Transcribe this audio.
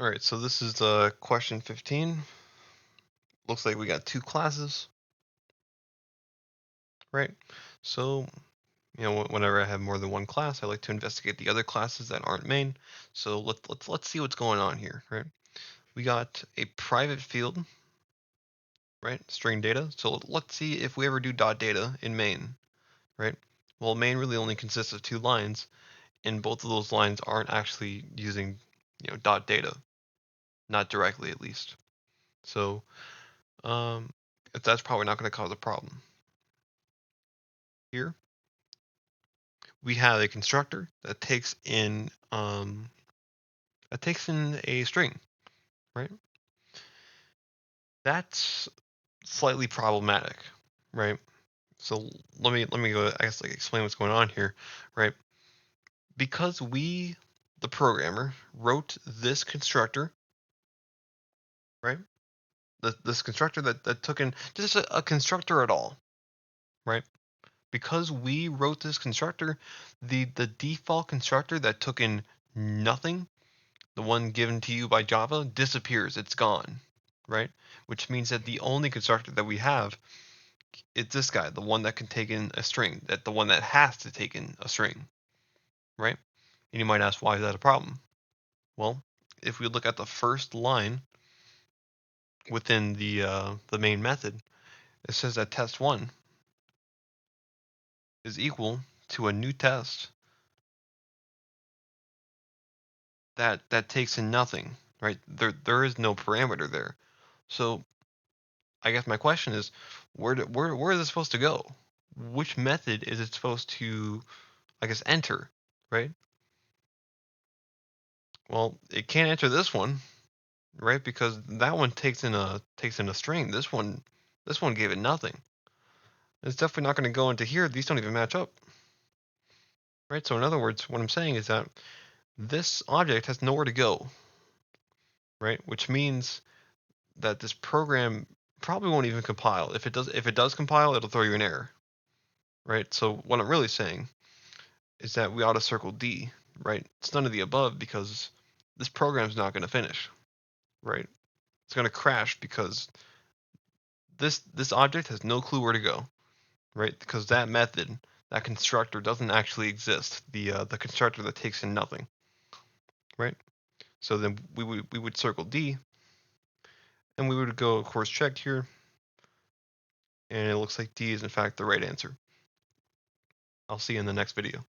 All right, so this is question 15. Looks like we got two classes, right? So, whenever I have more than one class, I like to investigate the other classes that aren't main. So let's see what's going on here, right? We got a private field, right? String data. So let's see if we ever do dot data in main, right? Well, main really only consists of two lines, and both of those lines aren't actually using, dot data, not directly at least. So, um, that's probably not going to cause a problem. Here we have a constructor that takes in a string, right? That's slightly problematic, right? So let me go, I guess, like explain what's going on here, right? Because we, the programmer, wrote this constructor, right? This constructor that took in just a constructor at all, right? Because we wrote this constructor, the default constructor that took in nothing, the one given to you by Java, disappears. It's gone, right? Which means that the only constructor that we have is this guy, the one that can take in a string, that the one that has to take in a string, right? And you might ask, why is that a problem? Well, if we look at the first line within the main method, it says that test1 is equal to a new test that takes in nothing, right? There is no parameter there. So I guess my question is, where is it supposed to go? Which method is it supposed to, I guess, enter, right? Well, it can't enter this one, right? Because that one takes in a string. This one gave it nothing. It's definitely not going to go into here. These don't even match up, right? So in other words, what I'm saying is that this object has nowhere to go, right? Which means that this program probably won't even compile. If it does compile, it'll throw you an error, right? So what I'm really saying is that we ought to circle D, right? It's none of the above because this program's not going to finish, right? It's going to crash because this object has no clue where to go, right? Because that method, that constructor doesn't actually exist. The constructor that takes in nothing, right? So then we would circle D, and we would go, of course, checked here, and it looks like D is in fact the right answer. I'll see you in the next video.